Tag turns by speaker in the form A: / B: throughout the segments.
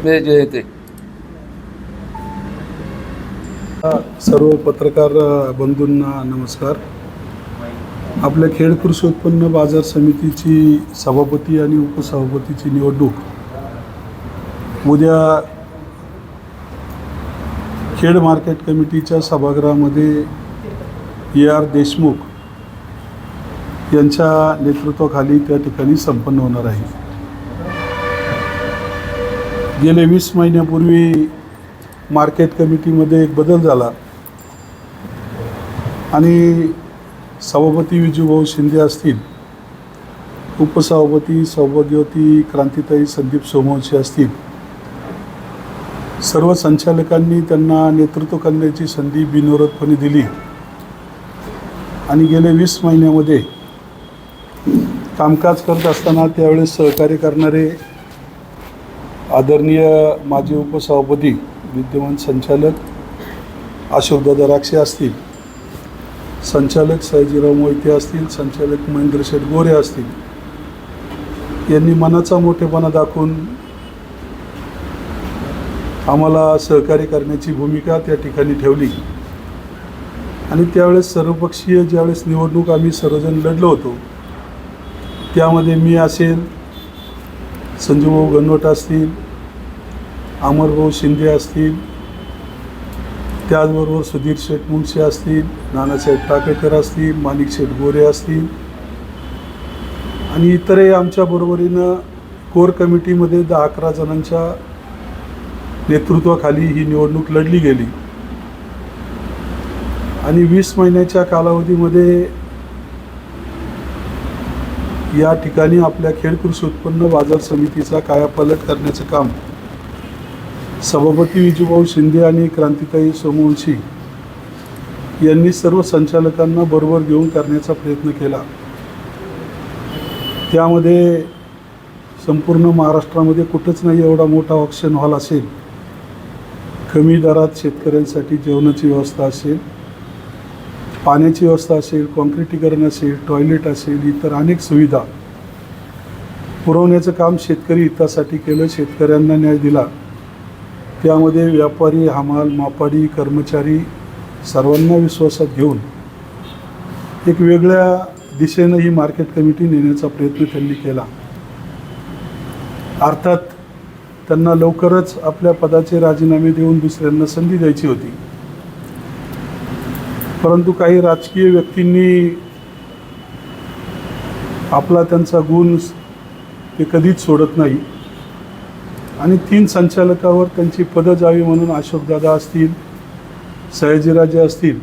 A: आपले जे ते
B: सर्व पत्रकार बंधूंना नमस्कार. आपल्या खेड कृषी उत्पन्न बाजार समितीची सभापती आणि उपसभापतीची निवडणूक उद्या खेड मार्केट कमिटीच्या सभागृहामध्ये AR देशमुख यांच्या नेतृत्वाखाली त्या ठिकाणी संपन्न होणार आहे. गेले 20 महिन्यापूर्वी मार्केट कमिटीमध्ये एक बदल झाला आणि सभापती विजूभाऊ शिंदे असतील, उपसभापती सौभाग्यवती क्रांतिताई संदीप सोमवंशी असतील, सर्व संचालकांनी त्यांना नेतृत्व करण्याची संधी बिनविरोधपणे दिली आणि गेले 20 महिन्यामध्ये कामकाज करत असताना त्यावेळेस सहकार्य करणारे आदरणीय माजी उपसभापती विद्यमान संचालक अशोकदादा राक्षे असतील, संचालक सयाजीराव मोहिते असतील, संचालक महेंद्र शेठ गोरे असतील, यांनी मनाचा मोठेपणा दाखवून आम्हाला सहकार्य करण्याची भूमिका त्या ठिकाणी ठेवली आणि त्यावेळेस सर्वपक्षीय ज्यावेळेस निवडणूक आम्ही सर्वजण लढलो होतो त्यामध्ये मी असेल, संजूभाऊ गणवट असतील, अमरभाऊ शिंदे असतील, त्याचबरोबर सुधीर शेठ मुंडसे असतील, नानासाहेब टाकेकर असतील, माणिक शेठ गोरे असतील आणि इतरही आमच्या बरोबरीनं कोर कमिटीमध्ये 10-11 जणांच्या नेतृत्वाखाली ही निवडणूक लढली गेली आणि 20 महिन्याच्या कालावधीमध्ये या ठिकाणी आपल्या खेड कृषी उत्पन्न बाजार समितीचा कायापालट करण्याचं काम सभापती विजूभाऊ शिंदे आणि क्रांतिताई सोमवंशी यांनी सर्व संचालकांना बरोबर घेऊन करण्याचा प्रयत्न केला. त्यामध्ये संपूर्ण महाराष्ट्रामध्ये कुठंच नाही एवढा मोठा ऑक्शन हॉल असेल, कमी दरात शेतकऱ्यांसाठी जेवणाची व्यवस्था असेल, पाण्याची व्यवस्था असेल, कॉन्क्रिटीकरण असेल, टॉयलेट असेल, इतर अनेक सुविधा पुरवण्याचं काम शेतकरी हितासाठी केलं. शेतकऱ्यांना न्याय दिला. त्यामध्ये व्यापारी, हमाल, मापाडी, कर्मचारी सर्वांना विश्वासात घेऊन एक वेगळ्या दिशेनं ही मार्केट कमिटी नेण्याचा प्रयत्न त्यांनी केला. अर्थात त्यांना लवकरच आपल्या पदाचे राजीनामे देऊन दुसऱ्यांना संधी द्यायची होती, परंतु काही राजकीय व्यक्तींनी आपला त्यांचा गुण ते कधीच सोडत नाही आणि 3 संचालकावर त्यांची पदं जावी म्हणून अशोकदादा असतील, सयाजीराजे असतील,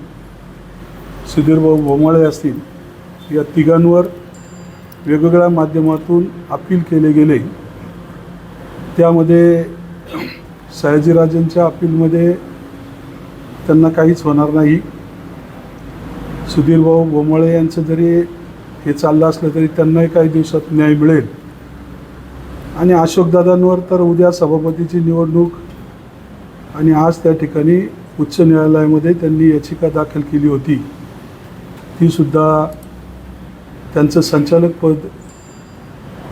B: सुधीरभाऊ भोमाळे असतील, या तिघांवर वेगवेगळ्या माध्यमातून अपील केले गेले. त्यामध्ये सयाजीराजेंच्या अपीलमध्ये त्यांना काहीच होणार नाही. सुधीरभाऊ भोमाळे यांचं जरी हे चाललं असलं तरी त्यांनाही काही दिवसात न्याय मिळेल आणि अशोकदादांवर तर उद्या सभापतीची निवडणूक आणि आज त्या ठिकाणी उच्च न्यायालयामध्ये त्यांनी याचिका दाखल केली होती, तीसुद्धा त्यांचं संचालक पद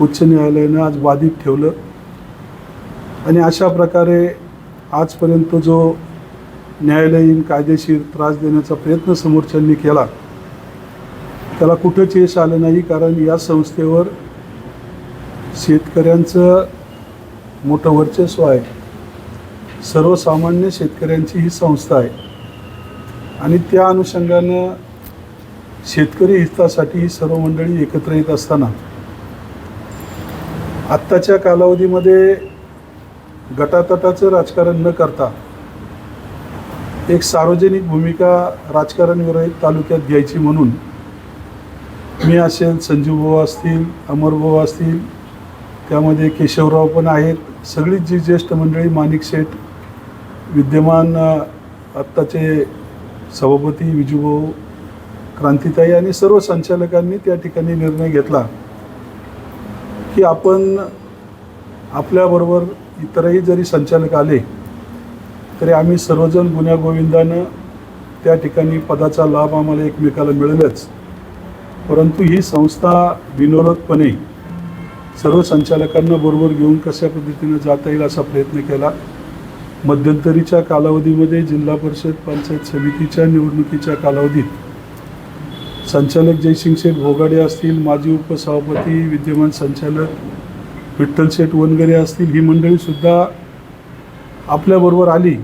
B: उच्च न्यायालयानं आज बाधित ठेवलं आणि अशा प्रकारे आजपर्यंत जो न्यायालयीन कायदेशीर त्रास देण्याचा प्रयत्न समोरच्यांनी केला त्याला कुठंच यश आलं नाही. कारण या संस्थेवर शेतकऱ्यांचं मोठं वर्चस्व आहे. सर्वसामान्य शेतकऱ्यांची ही संस्था आहे आणि त्या अनुषंगानं शेतकरी हितासाठी ही सर्व मंडळी एकत्र येत असताना आत्ताच्या कालावधीमध्ये गटातटाचं राजकारण न करता एक सार्वजनिक भूमिका राजकारण विरहित तालुक्यात घ्यायची म्हणून मी असेल, संजूभाऊ असतील, अमरभाऊ असतील, त्यामध्ये केशवराव पण आहेत, सगळीच जी ज्येष्ठ मंडळी, माणिक शेठ, विद्यमान आत्ताचे सभापती विजूभाऊ, क्रांतिताई आणि सर्व संचालकांनी त्या ठिकाणी निर्णय घेतला की आपण आपल्याबरोबर इतरही जरी संचालक आले तरी आम्ही सर्वजण गुण्यागोविंदानं त्या ठिकाणी पदाचा लाभ आम्हाला एकमेकाला मिळेलच, परंतु ही संस्था बिनविरोधपणे सर्व संचालकांना बरोबर घेऊन कशा पद्धतीनं जाता येईल असा प्रयत्न केला. मध्यंतरीच्या कालावधीमध्ये जिल्हा परिषद पंचायत समितीच्या निवडणुकीच्या कालावधीत संचालक जयसिंग शेठ भोगाडे असतील, माजी उपसभापती विद्यमान संचालक विठ्ठल शेठ वनगरे असतील, ही मंडळीसुद्धा आपल्याबरोबर आली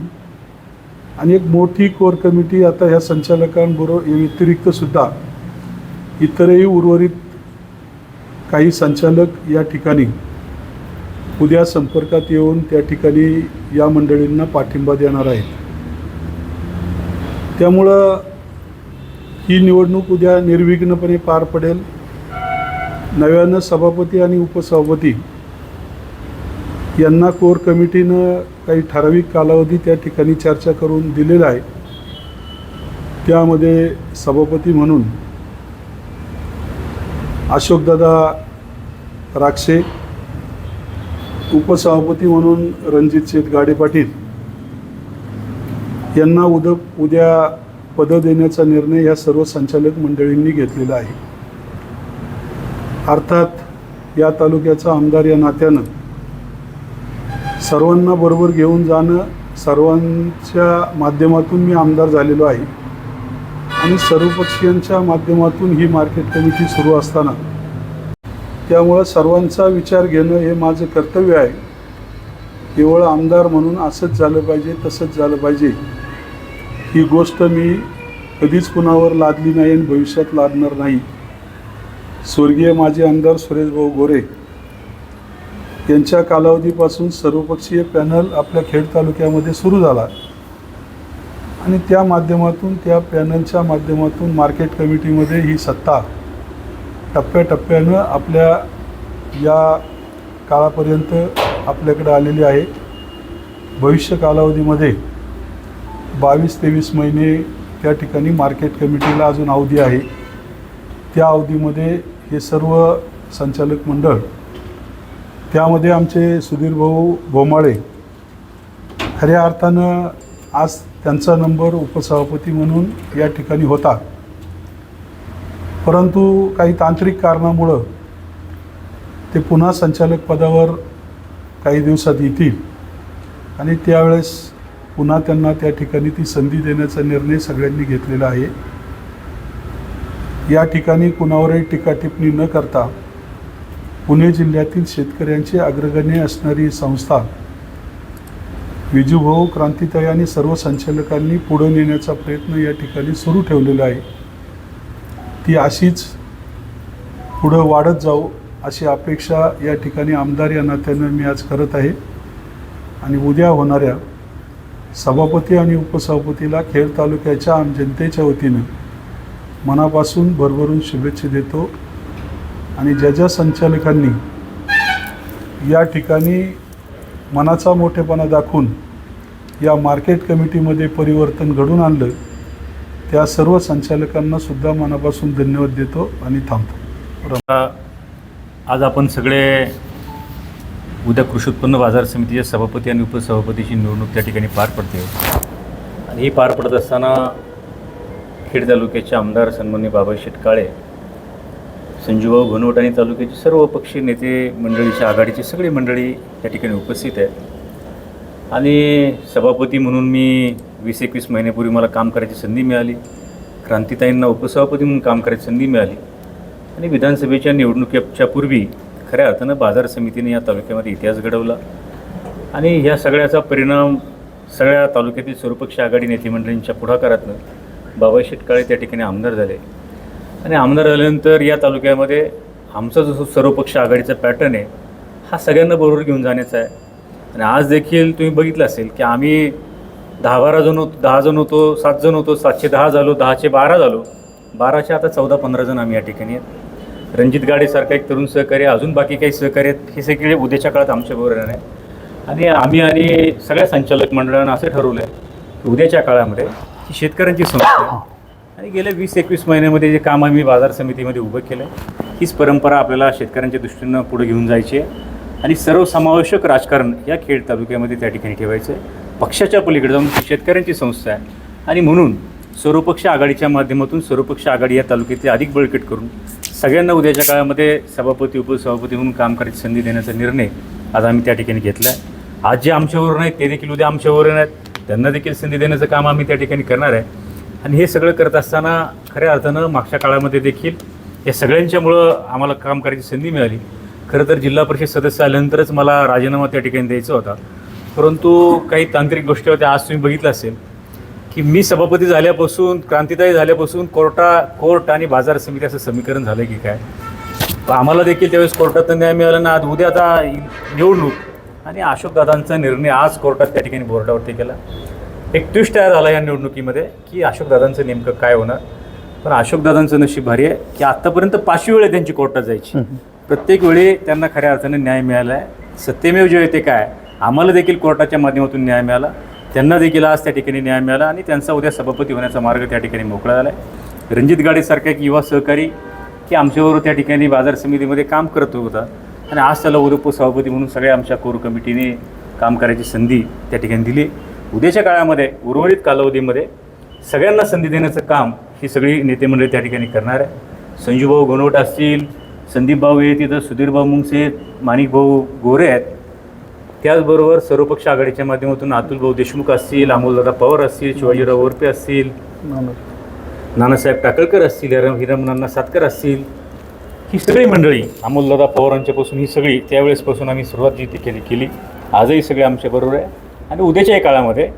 B: आणि एक मोठी कोर कमिटी आता ह्या संचालकांबरोबर व्यतिरिक्तसुद्धा इतरही उर्वरित काही संचालक या ठिकाणी उद्या संपर्कात येऊन त्या ठिकाणी या मंडळींना पाठिंबा देणार आहेत. त्यामुळं ही निवडणूक उद्या निर्विघ्नपणे पार पडेल. नव्यानं सभापती आणि उपसभापती यांना कोर कमिटीनं काही ठराविक कालावधी त्या ठिकाणी चर्चा करून दिलेला आहे. त्यामध्ये सभापती म्हणून अशोकदादा राक्षे, उपसभापती म्हणून रणजित शेठ गाडे पाटील यांना उद्या पद देण्याचा निर्णय या सर्व संचालक मंडळींनी घेतलेला आहे. अर्थात या तालुक्याचा आमदार या नात्यानं सर्वांना बरोबर घेऊन जाणं, सर्वांच्या माध्यमातून मी आमदार झालेलो आहे आणि सर्वपक्षीयांच्या माध्यमातून ही मार्केट कमिटी सुरू असताना त्यामुळं सर्वांचा विचार घेणं हे माझं कर्तव्य आहे. केवळ आमदार म्हणून असंच झालं पाहिजे, तसंच झालं पाहिजे ही गोष्ट मी कधीच कुणावर लादली नाही आणि भविष्यात लादणार नाही. स्वर्गीय माजी आमदार सुरेशभाऊ गोरे यांच्या कालावधीपासून सर्वपक्षीय पॅनल आपल्या खेड तालुक्यामध्ये सुरू झाला आणि त्या माध्यमातून, त्या पॅनलच्या माध्यमातून मार्केट कमिटीमध्ये ही सत्ता टप्प्याटप्प्यानं आपल्या या काळापर्यंत आपल्याकडे आलेली आहे. भविष्य कालावधीमध्ये 22-23 महिने त्या ठिकाणी मार्केट कमिटीला अजून अवधी आहे. त्या अवधीमध्ये हे सर्व संचालक मंडळ, त्यामध्ये आमचे सुधीरभाऊ भोमाळे, खऱ्या अर्थानं आज त्यांचा नंबर उपसभापती म्हणून या ठिकाणी होता, परंतु काही तांत्रिक कारणामुळं ते पुन्हा संचालक पदावर काही दिवसात येतील आणि त्यावेळेस पुन्हा त्यांना त्या ठिकाणी ती संधी देण्याचा निर्णय सगळ्यांनी घेतलेला आहे. या ठिकाणी कुणावरही टीका टिप्पणी न करता पुणे जिल्ह्यातील शेतकऱ्यांची अग्रगण्य असणारी संस्था विजूभाऊ, क्रांतिताई आणि सर्व संचालकांनी पुढे नेण्याचा प्रयत्न या ठिकाणी सुरू ठेवलेला आहे. ती अशीच पुढं वाढत जाऊ अशी अपेक्षा या ठिकाणी आमदार या नात्यानं मी आज करत आहे आणि उद्या होणाऱ्या सभापती आणि उपसभापतीला खेड तालुक्याच्या आम जनतेच्या वतीनं मनापासून भरभरून शुभेच्छा देतो. आणि ज्या ज्या संचालकांनी या ठिकाणी मनाचा मोठेपणा दाखवून या मार्केट कमिटीमध्ये परिवर्तन घडून आणलं, त्या सर्व संचालकांना सुद्धा मनापासून धन्यवाद देतो आणि थांबतो.
A: आज आपण सगळे उद्या कृषी उत्पन्न बाजार समितीच्या सभापती आणि उपसभापतीची निवडणूक त्या ठिकाणी पार पडते आणि ही पार पडत असताना खेड तालुक्याचे आमदार सन्माननीय बाबासाहेब शेठ काळे, संजूभाऊ घनवट आणि तालुक्याचे सर्व पक्षीय नेते मंडळीच्या आघाडीची सगळी मंडळी त्या ठिकाणी उपस्थित आहेत. आणि सभापती म्हणून मी 20-21 महिन्यापूर्वी मला काम करायची संधी मिळाली. क्रांतिताईंना उपसभापती म्हणून काम करायची संधी मिळाली आणि विधानसभेच्या निवडणुकीच्या पूर्वी खऱ्या अर्थानं बाजार समितीने या तालुक्यामध्ये इतिहास घडवला आणि ह्या सगळ्याचा परिणाम सगळ्या तालुक्यातील सर्वपक्षीय आघाडी नेते मंडळींच्या पुढाकारातनं बाबासाहेब शेठ काळे त्या ठिकाणी आमदार झाले. आणि आमदार झाल्यानंतर या तालुक्यामध्ये आमचा जो सर्वपक्ष आघाडीचा पॅटर्न आहे हा सगळ्यांना बरोबर घेऊन जाण्याचा आहे. आणि आज देखील तुम्ही बघितलं असेल की आम्ही 10-12 जण होतो, 10 जण होतो, 7 जण होतो, 710 झालो, 10चे 12 झालो, 12चे आता 14-15 जण आम्ही या ठिकाणी आहेत. रणजित गाडेसारखा एक तरुण सहकारी, अजून बाकी काही सहकारी आहेत, हे सगळे उद्याच्या काळात आमच्याबरोबर येणार आहे. आणि आम्ही आणि सगळ्या संचालक मंडळानं असं ठरवलं आहे की उद्याच्या काळामध्ये ही शेतकऱ्यांची संस्था आहे आणि गेल्या 20-21 महिन्यामध्ये जे काम आम्ही बाजार समितीमध्ये उभं केलं आहे, हीच परंपरा आपल्याला शेतकऱ्यांच्या दृष्टीनं पुढे घेऊन जायची आहे आणि सर्वसमावेशक राजकारण या खेड तालुक्यामध्ये त्या ठिकाणी ठेवायचं आहे. पक्षाच्या पलीकडे जाऊन शेतकऱ्यांची संस्था आहे आणि म्हणून सर्वपक्ष आघाडीच्या माध्यमातून सर्वपक्ष आघाडी या तालुक्याचे अधिक बळकट करून सगळ्यांना उद्याच्या काळामध्ये सभापती उपसभापती म्हणून काम करायची संधी देण्याचा निर्णय आज आम्ही त्या ठिकाणी घेतला आहे. आज जे आमच्यावर नाहीत ते देखील उद्या आमच्यावर नाहीत, त्यांना देखील संधी देण्याचं काम आम्ही त्या ठिकाणी करणार आहे. आणि हे सगळं करत असताना खऱ्या अर्थानं मागच्या काळामध्ये देखील या सगळ्यांच्यामुळं आम्हाला काम करायची संधी मिळाली. खरं तर जिल्हा परिषद सदस्य आल्यानंतरच मला राजीनामा त्या ठिकाणी द्यायचा होता, परंतु काही तांत्रिक गोष्टी होत्या. आज तुम्ही बघितलं असेल की मी सभापती झाल्यापासून, क्रांतिताई झाल्यापासून कोर्ट आणि बाजार समिती असं समीकरण झालं की काय, आम्हाला देखील त्यावेळेस कोर्टातून न्याय मिळाला ना. आज उद्या आता निवडणूक आणि अशोकदादांचा निर्णय आज कोर्टात त्या ठिकाणी बोर्डावरती केला. एक ट्विस्ट तयार झाला या निवडणुकीमध्ये की अशोकदादांचं नेमकं काय होणार. पण अशोकदादांचं नशीब भारी आहे की आत्तापर्यंत 5वी वेळ त्यांची कोर्टात जायची, प्रत्येक वेळी त्यांना खऱ्या अर्थाने न्याय मिळाला आहे. सत्यमेव जयते काय, आम्हाला देखील कोर्टाच्या माध्यमातून न्याय मिळाला, त्यांना देखील आज त्या ठिकाणी न्याय मिळाला आणि त्यांचा उद्या सभापती होण्याचा मार्ग त्या ठिकाणी मोकळा झाला आहे. रणजित गाडेसारखा एक युवा सहकारी की आमच्याबरोबर त्या ठिकाणी बाजार समितीमध्ये काम करत होता आणि आज त्याला उपसभापती म्हणून सगळ्या आमच्या कोर कमिटीने काम करायची संधी त्या ठिकाणी दिली. उद्याच्या काळामध्ये उर्वरित कालावधीमध्ये सगळ्यांना संधी देण्याचं काम ही सगळी नेते मंडळी त्या ठिकाणी करणार आहे. संजूभाऊ गोनवट असतील, संदीपभाऊ आहेत, तिथं सुधीरभाऊ मुंगसे आहेत, माणिकभाऊ गोरे आहेत, त्याचबरोबर सर्वपक्ष आघाडीच्या माध्यमातून अतुलभाऊ देशमुख असतील, अमोलदादा पवार असतील, शिवाजीराव वरपे असतील, नानासाहेब टाकळकर असतील, हिरमनाना सातकर असतील, ही सगळी मंडळी अमोलदादा पवारांच्यापासून ही सगळी त्यावेळेसपासून आम्ही सुरुवात जी ती केली आजही सगळे आमच्याबरोबर आहे. आणि उद्याच्याही काळामध्ये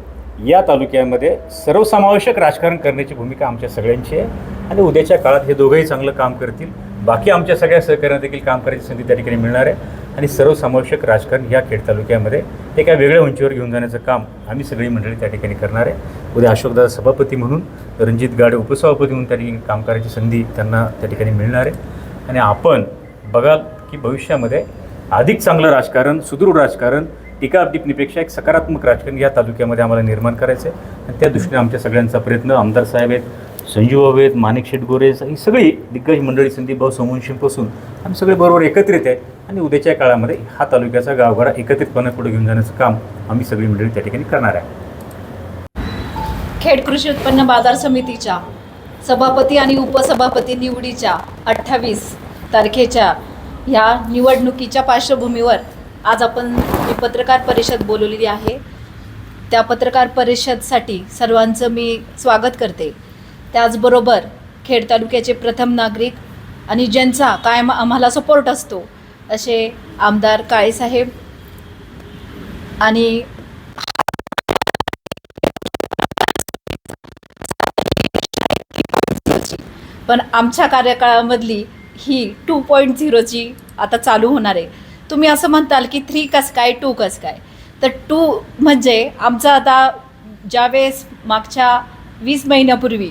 A: या तालुक्यामध्ये सर्वसमावेशक राजकारण करण्याची भूमिका आमच्या सगळ्यांची आहे. आणि उद्याच्या काळात हे दोघंही चांगलं काम करतील, बाकी आमच्या सगळ्या सहकार्यांना देखील काम करायची संधी त्या ठिकाणी मिळणार आहे. आणि सर्वसमावेशक राजकारण या खेड तालुक्यामध्ये एका वेगळ्या उंचीवर घेऊन जाण्याचं काम आम्ही सगळी मंडळी त्या ठिकाणी करणार आहे. उद्या अशोकदादा सभापती म्हणून, रणजित गाडे उपसभापती म्हणून त्या ठिकाणी काम करायची संधी त्यांना त्या ठिकाणी मिळणार आहे. आणि आपण बघाल की भविष्यामध्ये अधिक चांगलं राजकारण, सुदृढ राजकारण, टीका टिप्पणीपेक्षा एक सकारात्मक राजकारण या तालुक्यामध्ये आम्हाला निर्माण करायचं आहे. आणि त्या दृष्टीने आमच्या सगळ्यांचा प्रयत्न, आमदार साहेब आहेत, संजूभाऊ आहेत, माणिक शेटगोरे, ही सगळी दिग्गज मंडळी, संदीपभाऊ सोमवंशींपासून आम्ही सगळे बरोबर एकत्रित आहे. आणि उद्याच्या काळामध्ये हा तालुक्याचा गावगाडा एकत्रितपणे पुढे घेऊन जाण्याचं काम आम्ही सगळी मंडळी त्या ठिकाणी करणार आहे.
C: खेड कृषी उत्पन्न बाजार समितीच्या सभापती आणि उपसभापती निवडीच्या 28 तारखेच्या ह्या निवडणुकीच्या पार्श्वभूमीवर आज आपण ही पत्रकार परिषद बोलवलेली आहे. त्या पत्रकार परिषदसाठी सर्वांचं मी स्वागत करते. त्याचबरोबर खेड तालुक्याचे प्रथम नागरिक आणि ज्यांचा कायम आम्हाला सपोर्ट असतो असे आमदार काळेसाहेब आणि पण आमच्या कार्यकाळामधली ही 2.0ची आता चालू होणार आहे. तुम्ही असं म्हणताल की 3 कसं काय, 2 कसं काय, तर 2 म्हणजे आमचं आता ज्यावेळेस मागच्या 20 महिन्यापूर्वी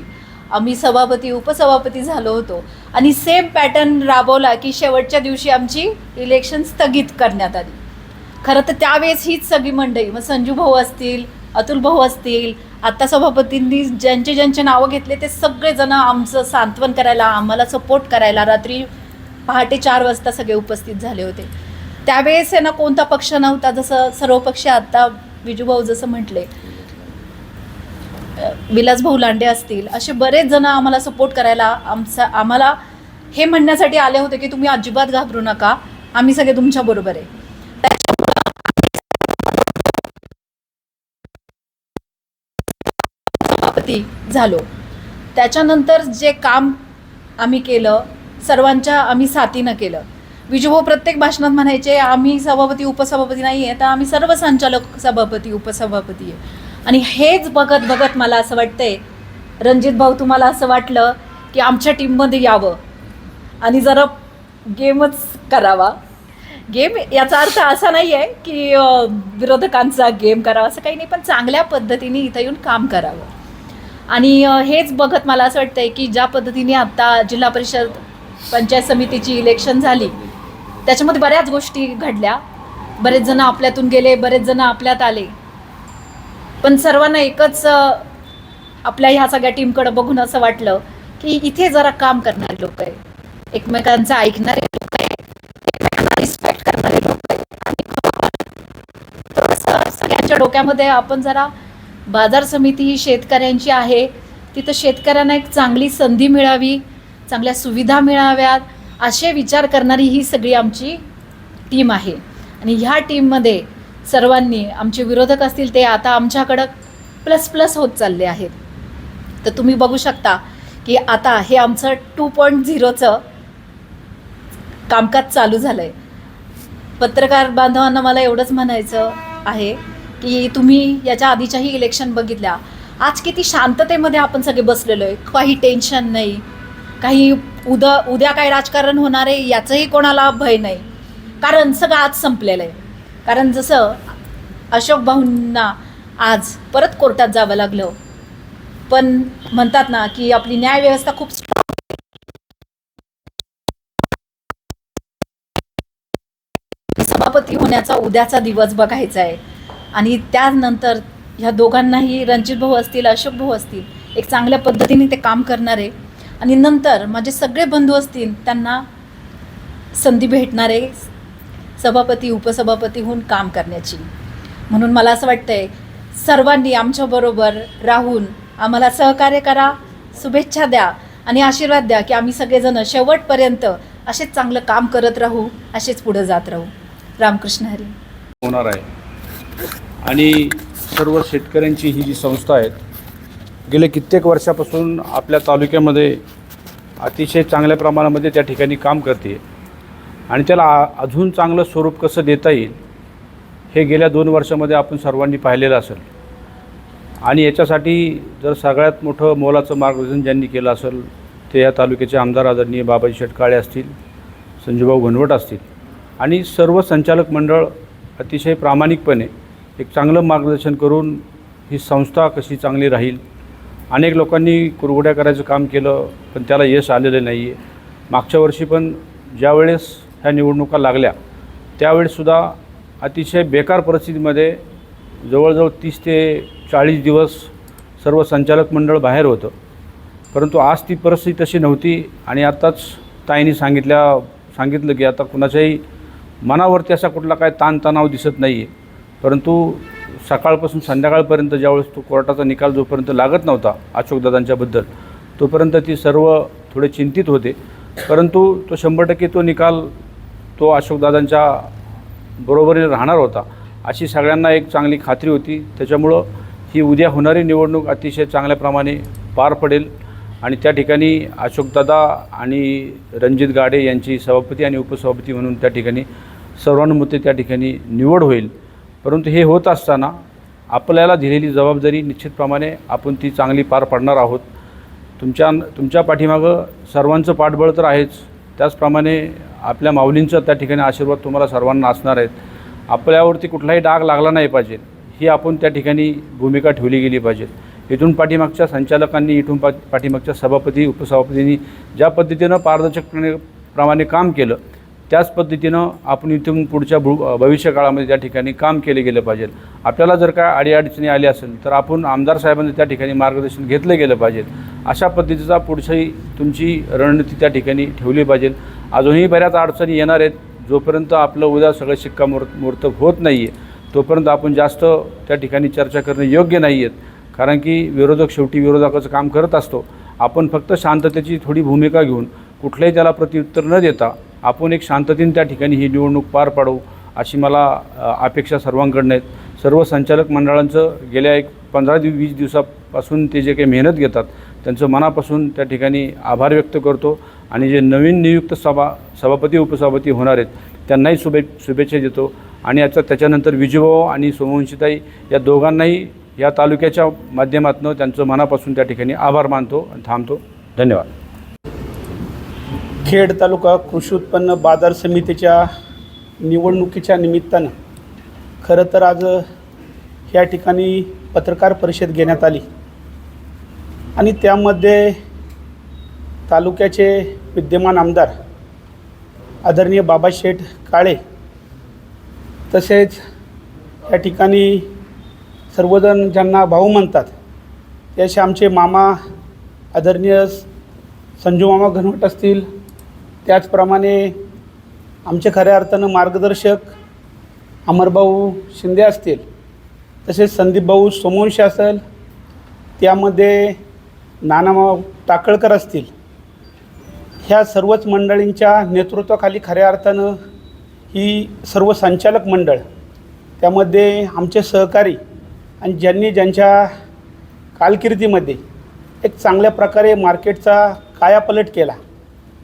C: आम्ही सभापती उपसभापती झालो होतो आणि सेम पॅटर्न राबवला की शेवटच्या दिवशी आमची इलेक्शन स्थगित करण्यात आली. खरं तर त्यावेळेस हीच सगळी मंडळी, मग संजू भाऊ असतील, अतुल भाऊ असतील, आत्ता सभापतींनी ज्यांचे नावं घेतले ते सगळेजण आमचं सांत्वन करायला, आम्हाला सपोर्ट करायला रात्री पहाटे 4 वाजता सगळे उपस्थित झाले होते. त्यावेळेस आहे ना कोणता पक्ष नव्हता, जसं सर्व पक्ष आत्ता विजूभाऊ जसं म्हटले, विलासभाऊ लांडे असतील, असे बरेच जण आम्हाला सपोर्ट करायला आम्हाला हे म्हणण्यासाठी आले होते की तुम्ही अजिबात घाबरू नका, आम्ही सगळे तुमच्या बरोबर आहे. सभापती झालो. त्याच्यानंतर जे काम आम्ही केलं सर्वांच्या आम्ही साथीनं केलं. विजूभाऊ प्रत्येक भाषणात म्हणायचे आम्ही सभापती उपसभापती नाही आहे, तर आम्ही सर्व संचालक सभापती उपसभापती आहे. आणि हेच बघत बघत मला असं वाटतंय, रणजित भाऊ तुम्हाला असं वाटलं की आमच्या टीममध्ये यावं आणि जरा गेमच करावा. गेम याचा अर्थ असा नाही आहे की विरोधकांचा गेम करावा, असं काही नाही, पण चांगल्या पद्धतीने इथं येऊन काम करावं. आणि हेच बघत मला असं वाटतंय की ज्या पद्धतीने आत्ता जिल्हा परिषद पंचायत समितीची इलेक्शन झाली त्याच्यामध्ये बऱ्याच गोष्टी घडल्या, बरेच जण आपल्यातून गेले, बरेच जण आपल्यात आले, पण सर्वांना एकच आपल्या ह्या सगळ्या टीमकडे बघून असं वाटलं की इथे जरा काम करणारे लोक आहे, एकमेकांचं ऐकणारे लोक आहे, एकमेकांना रिस्पेक्ट करणारे लोक आहे. आणि सगळ्यांच्या डोक्यामध्ये आपण जरा बाजार समिती ही शेतकऱ्यांची आहे, तिथं शेतकऱ्यांना एक चांगली संधी मिळावी, चांगल्या सुविधा मिळाव्यात असे विचार करणारी ही सगळी आमची टीम आहे. आणि ह्या टीममध्ये सर्वांनी, आमचे विरोधक असतील ते आता आमच्याकडं प्लस होत चालले आहेत. तर तुम्ही बघू शकता की आता हे आमचं 2.0चं कामकाज चालू झालं आहे. पत्रकार बांधवांना मला एवढंच म्हणायचं आहे की तुम्ही याच्या आधीच्याही इलेक्शन बघितल्या, आज किती शांततेमध्ये आपण सगळे बसलेलो आहे. काही टेन्शन नाही, काही उद्या काय राजकारण होणार आहे याचंही कोणाला भय नाही, कारण सगळं आज संपलेलं आहे. कारण जसं अशोक भाऊंना आज परत कोर्टात जावं लागलं, पण म्हणतात ना की आपली न्यायव्यवस्था खूप सभापती होण्याचा उद्याचा दिवस बघायचा आहे. आणि त्यानंतर ह्या दोघांनाही, रणजित भाऊ असतील, अशोक भाऊ असतील, एक चांगल्या पद्धतीने ते काम करणार आहे. आणि नंतर माझे सगळे बंधू असतील त्यांना संधी भेटणार आहे सभापती उपसभापती होऊन काम करण्याची. म्हणून मला असं वाटतं आहे सर्वांनी आमच्याबरोबर राहून आम्हाला सहकार्य करा, शुभेच्छा द्या आणि आशीर्वाद द्या की आम्ही सगळेजण शेवटपर्यंत असेच चांगलं काम करत राहू, असेच पुढे जात राहू. रामकृष्ण हरी.
D: होणार आहे. आणि सर्व शेतकऱ्यांची ही जी संस्था आहे गेले कित्येक वर्षापासून आपल्या तालुक्यामध्ये अतिशय चांगल्या प्रमाणामध्ये त्या ठिकाणी काम करते आणि त्याला अजून चांगलं स्वरूप कसं देता येईल हे गेल्या 2 वर्षामध्ये आपण सर्वांनी पाहिलेलं असेल. आणि याच्यासाठी जर सगळ्यात मोठं मोलाचं मार्गदर्शन ज्यांनी केलं असेल ते या तालुक्याचे आमदार आदरणीय बाबाजी शेटकाळे असतील, संजूभाऊ घनवट असतील आणि सर्व संचालक मंडळ अतिशय प्रामाणिकपणे एक चांगलं मार्गदर्शन करून ही संस्था कशी चांगली राहील. अनेक लोकांनी कुरघोड्या करायचं काम केलं पण त्याला यश आलेलं नाही आहे. मागच्या वर्षी पण ज्यावेळेस ह्या निवडणुका लागल्या त्यावेळेससुद्धा अतिशय बेकार परिस्थितीमध्ये जवळजवळ 30 ते 40 दिवस सर्व संचालक मंडळ बाहेर होतं. परंतु आज ती परिस्थिती तशी नव्हती आणि आत्ताच ताईंनी सांगितलं की आता कुणाच्याही मनावरती असा कुठला काय ताणतणाव दिसत नाही आहे. परंतु सकाळपासून संध्याकाळपर्यंत ज्यावेळेस तो कोर्टाचा निकाल जोपर्यंत लागत नव्हता अशोकदादांच्याबद्दल तोपर्यंत ती सर्व थोडे चिंतित होते. परंतु तो 100% तो निकाल तो अशोकदादांच्या बरोबरीने राहणार होता अशी सगळ्यांना एक चांगली खात्री होती. त्याच्यामुळं ही उद्या होणारी निवडणूक अतिशय चांगल्याप्रमाणे पार पडेल आणि त्या ठिकाणी अशोकदादा आणि रणजित गाडे यांची सभापती आणि उपसभापती म्हणून त्या ठिकाणी सर्वानुमते त्या ठिकाणी निवड होईल. परंतु हे होत असताना आपल्याला दिलेली जबाबदारी निश्चितप्रमाणे आपण ती चांगली पार पाडणार आहोत. तुमच्या पाठीमागं सर्वांचं पाठबळ तर आहेच, त्याचप्रमाणे आपल्या माऊलींचा त्या ठिकाणी आशीर्वाद तुम्हाला सर्वांना असणार आहेत. आपल्यावरती कुठलाही डाग लागला नाही पाहिजे ही आपण त्या ठिकाणी भूमिका ठेवली गेली पाहिजे. इथून पाठीमागच्या संचालकांनी, इथून पाठीमागच्या सभापती उपसभापतींनी ज्या पद्धतीनं पारदर्शकपणे काम केलं त्याच पद्धतीनं आपण इथून पुढच्या भविष्यकाळामध्ये त्या ठिकाणी काम केले गेलं पाहिजे. आपल्याला जर काय अडीअडचणी आली असेल तर आपण आमदार साहेबांनी त्या ठिकाणी मार्गदर्शन घेतलं गेलं पाहिजे. अशा पद्धतीचा पुढची तुमची रणनीती त्या ठिकाणी ठेवली पाहिजे. अजूनही बऱ्याच अडचणी येणार आहेत. जोपर्यंत आपलं उद्या सगळं शिक्कामोर्तब होत नाही आहे तोपर्यंत आपण जास्त त्या ठिकाणी चर्चा करणं योग्य नाही आहेत. कारण की विरोधक शेवटी विरोधकाचं काम करत असतो. आपण फक्त शांततेची थोडी भूमिका घेऊन कुठल्याही त्याला प्रत्युत्तर न देता आपण एक शांततेने त्या ठिकाणी ही निवडणूक पार पाडू अशी मला अपेक्षा सर्वांकडून आहेत. सर्व संचालक मंडळांचं गेल्या 15-20 दिवसापासून ते जे काही मेहनत घेतात त्यांचं मनापासून त्या ठिकाणी आभार व्यक्त करतो आणि जे नवीन नियुक्त सभापती उपसभापती होणार आहेत त्यांनाही शुभेच्छा देतो. आणि त्याच्यानंतर विजयभाऊ आणि सोमवंशीताई या दोघांनाही या तालुक्याच्या माध्यमातून त्यांचं मनापासून त्या ठिकाणी आभार मानतो आणि थांबतो. धन्यवाद.
E: खेड तालुका कृषी उत्पन्न बाजार समितीच्या निवडणुकीच्या निमित्तानं खरं तर आज या ठिकाणी पत्रकार परिषद घेण्यात आली आणि त्यामध्ये तालुक्याचे विद्यमान आमदार आदरणीय बाबा शेठ काळे तसेच या ठिकाणी सर्वजण ज्यांना भाऊ म्हणतात ते असे आमचे मामा आदरणीय संजू मामा घनवट असतील, त्याचप्रमाणे आमचे खऱ्या अर्थानं मार्गदर्शक अमरभाऊ शिंदे असतील, तसेच संदीपभाऊ सोमवंशी असेल, त्यामध्ये नानाभाऊ टाकळकर असतील, ह्या सर्वच मंडळींच्या नेतृत्वाखाली खऱ्या अर्थानं ही सर्व संचालक मंडळ, त्यामध्ये आमचे सहकारी आणि ज्यांनी ज्यांच्या कारकिर्दीमध्ये एक चांगल्या प्रकारे मार्केटचा कायापलट केला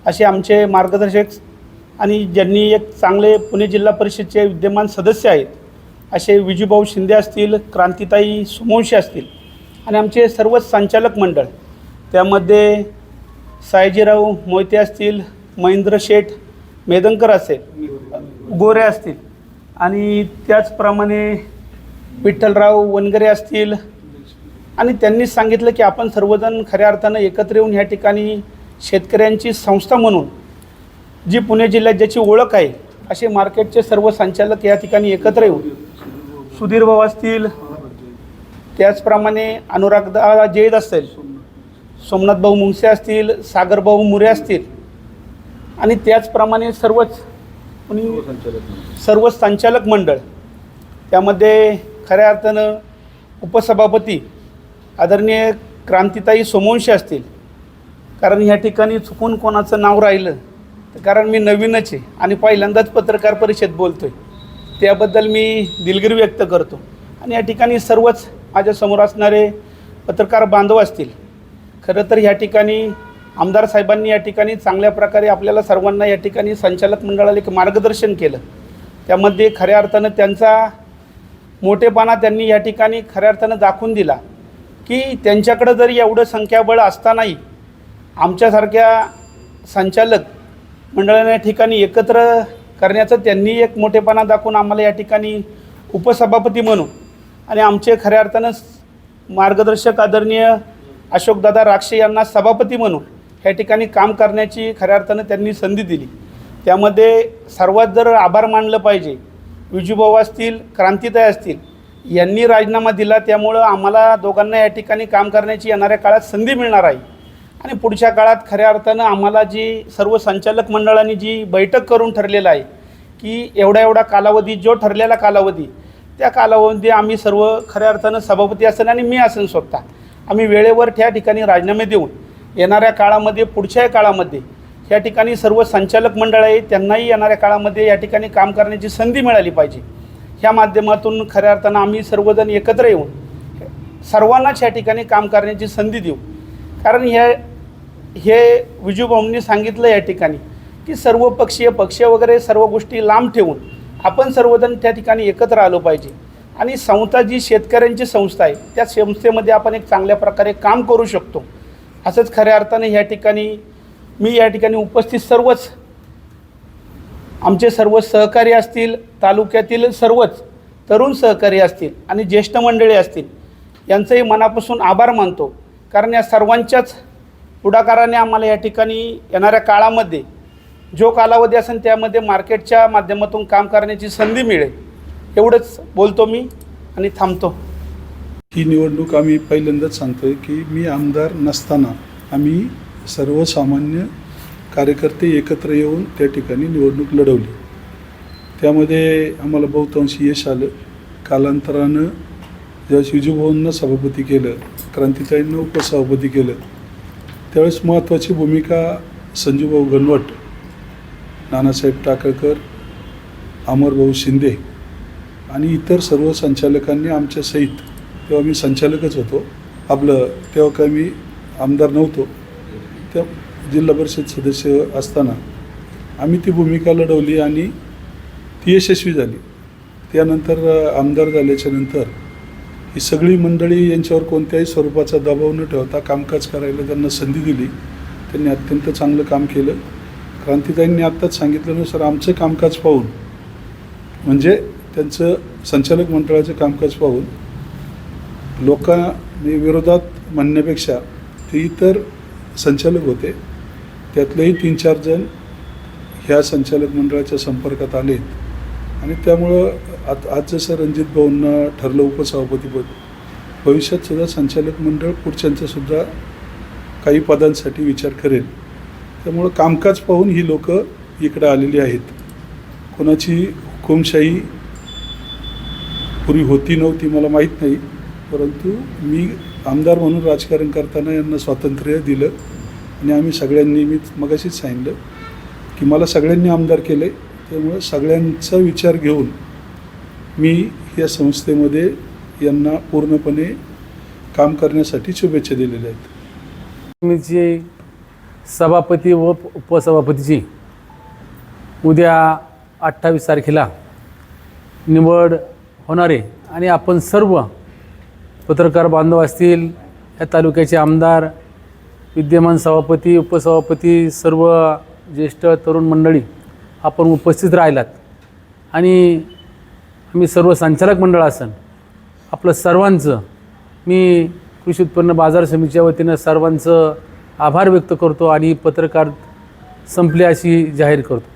E: असे आमचे मार्गदर्शक आणि ज्यांनी एक चांगले पुणे जिल्हा परिषदचे विद्यमान सदस्य आहेत असे विजूभाऊ शिंदे असतील, क्रांतिताई सोमवंशी असतील आणि आमचे सर्वच संचालक मंडळ, त्यामध्ये सायजीराव मोहिते असतील, महेंद्र शेठ मेदनकर असेल, गोरे असतील आणि त्याचप्रमाणे विठ्ठलराव वनगरे असतील आणि त्यांनी सांगितलं की आपण सर्वजण खऱ्या अर्थानं एकत्र येऊन ह्या ठिकाणी शेतकऱ्यांची संस्था म्हणून जी पुणे जिल्ह्यात ज्याची ओळख आहे असे मार्केटचे सर्व संचालक या ठिकाणी एकत्र येऊन सुधीर भाऊ असतील, त्याचप्रमाणे अनुरागदा जैद असेल, सोमनाथ भाऊ मुंगसे असतील, सागर भाऊ मुरे असतील आणि त्याचप्रमाणे सर्व संचालक मंडळ, त्यामध्ये खऱ्या अर्थानं उपसभापती आदरणीय क्रांतिताई सोमवंशी असतील. कारण ह्या ठिकाणी चुकून कोणाचं नाव राहिलं तर कारण मी नवीनच आहे आणि पहिल्यांदाच पत्रकार परिषद बोलतो आहे, त्याबद्दल मी दिलगिरी व्यक्त करतो. आणि या ठिकाणी सर्वच माझ्यासमोर असणारे पत्रकार बांधव असतील. खरं तर ह्या ठिकाणी आमदार साहेबांनी या ठिकाणी चांगल्या प्रकारे आपल्याला सर्वांना या ठिकाणी संचालक मंडळाला एक मार्गदर्शन केलं. त्यामध्ये खऱ्या अर्थानं त्यांचा मोठेपणा त्यांनी या ठिकाणी खऱ्या अर्थानं दाखवून दिला की त्यांच्याकडं जरी एवढं संख्याबळ असतानाही आमच्यासारख्या संचालक मंडळाने या ठिकाणी एकत्र करण्याचं त्यांनी एक मोठेपणा दाखवून आम्हाला या ठिकाणी उपसभापती म्हणून आणि आमचे खऱ्या अर्थानं मार्गदर्शक आदरणीय अशोकदादा राक्षे यांना सभापती म्हणून ह्या ठिकाणी काम करण्याची खऱ्या अर्थानं त्यांनी संधी दिली. त्यामध्ये सर्वात जर आभार मानलं पाहिजे, विजूभाऊ असतील, क्रांतिताई असतील, यांनी राजीनामा दिला, त्यामुळं आम्हाला दोघांना या ठिकाणी काम करण्याची येणाऱ्या काळात संधी मिळणार आहे. आणि पुढच्या काळात खऱ्या अर्थानं आम्हाला जी सर्व संचालक मंडळांनी जी बैठक करून ठरलेलं आहे की एवढा कालावधी, जो ठरलेला कालावधी, त्या कालावधी आम्ही सर्व खऱ्या अर्थानं सभापती असेल आणि मी असेल स्वतः आम्ही वेळेवर त्या ठिकाणी राजीनामे देऊन येणाऱ्या काळामध्ये, पुढच्या काळामध्ये या ठिकाणी सर्व संचालक मंडळ आहे त्यांनाही येणाऱ्या काळामध्ये या ठिकाणी काम करण्याची संधी मिळाली पाहिजे. ह्या माध्यमातून खऱ्या अर्थानं आम्ही सर्वजण एकत्र येऊन सर्वांनाच या ठिकाणी काम करण्याची संधी देऊ. कारण हे विजूभाऊंनी सांगितलं या ठिकाणी की सर्व पक्ष वगैरे सर्व गोष्टी लांब ठेवून आपण सर्वजण त्या ठिकाणी एकत्र आलो पाहिजे आणि संस्था जी शेतकऱ्यांची संस्था आहे त्या संस्थेमध्ये आपण एक चांगल्या प्रकारे काम करू शकतो. असंच खऱ्या अर्थाने या ठिकाणी मी या ठिकाणी उपस्थित सर्वच आमचे सर्व सहकारी असतील, तालुक्यातील सर्वच तरुण सहकारी असतील आणि ज्येष्ठ मंडळी असतील, यांचंही मनापासून आभार मानतो. कारण या सर्वांच्याच पुढाकाराने आम्हाला या ठिकाणी येणाऱ्या काळामध्ये जो कालावधी असेल त्यामध्ये मार्केटच्या माध्यमातून काम करण्याची संधी मिळेल. एवढंच बोलतो मी आणि थांबतो.
B: ही निवडणूक आम्ही पहिल्यांदाच सांगतोय की मी आमदार नसताना आम्ही सर्वसामान्य कार्यकर्ते एकत्र येऊन त्या ठिकाणी निवडणूक लढवली. त्यामध्ये आम्हाला बहुतांशी यश आलं. कालांतरानं ज्यावेळेस विजूभाऊंना सभापती केलं, क्रांतिताईंना उपसभापती केलं, त्यावेळेस महत्त्वाची भूमिका संजूभाऊ गणवट, नानासाहेब टाकळकर, अमरभाऊ शिंदे आणि इतर सर्व संचालकांनी आमच्या सहित, तेव्हा मी संचालकच होतो तेव्हा काय मी आमदार नव्हतो, त्या जिल्हा परिषद सदस्य असताना आम्ही ती भूमिका लढवली आणि ती यशस्वी झाली. त्यानंतर आमदार झाल्याच्या नंतर ही सगळी मंडळी यांच्यावर कोणत्याही स्वरूपाचा दबाव न ठेवता कामकाज करायला त्यांना संधी दिली. त्यांनी अत्यंत चांगलं काम केलं. क्रांतिताईंनी आत्ताच सांगितल्यानुसार आमचं कामकाज पाहून, म्हणजे त्यांचं संचालक मंडळाचं कामकाज पाहून लोकांना विरोधात म्हणण्यापेक्षा ते इतर संचालक होते, त्यातलेही 3-4 जण ह्या संचालक मंडळाच्या संपर्कात आले आणि त्यामुळं आज जसं रणजित भाऊंना ठरलं उपसभापतीपद, भविष्यात सुद्धा संचालक मंडळ पुढच्यांचासुद्धा काही पदांसाठी विचार करेल. त्यामुळं कामकाज पाहून ही लोकं इकडं आलेली आहेत. कोणाची हुकुमशाही पूर्वी होती नव्हती मला माहीत नाही, परंतु मी आमदार म्हणून राजकारण करताना यांना स्वातंत्र्य दिलं आणि आम्ही सगळ्यांनी, मी मगाशीच सांगितलं की मला सगळ्यांनी आमदार केले, त्यामुळे सगळ्यांचा विचार घेऊन मी या संस्थेमध्ये यांना पूर्णपणे काम करण्यासाठी शुभेच्छा दिलेल्या आहेत.
F: समितीचे सभापती व उपसभापतीची उद्या 28 तारखेला निवड होणार आहे आणि आपण सर्व पत्रकार बांधव असतील, या तालुक्याचे आमदार, विद्यमान सभापती, उपसभापती, सर्व ज्येष्ठ तरुण मंडळी आपण उपस्थित राहिलात आणि आम्ही सर्व संचालक मंडळ असन आपलं सर्वांचं मी कृषी उत्पन्न बाजार समितीच्या वतीनं सर्वांचं आभार व्यक्त करतो आणि पत्रकार संपले अशी जाहीर करतो.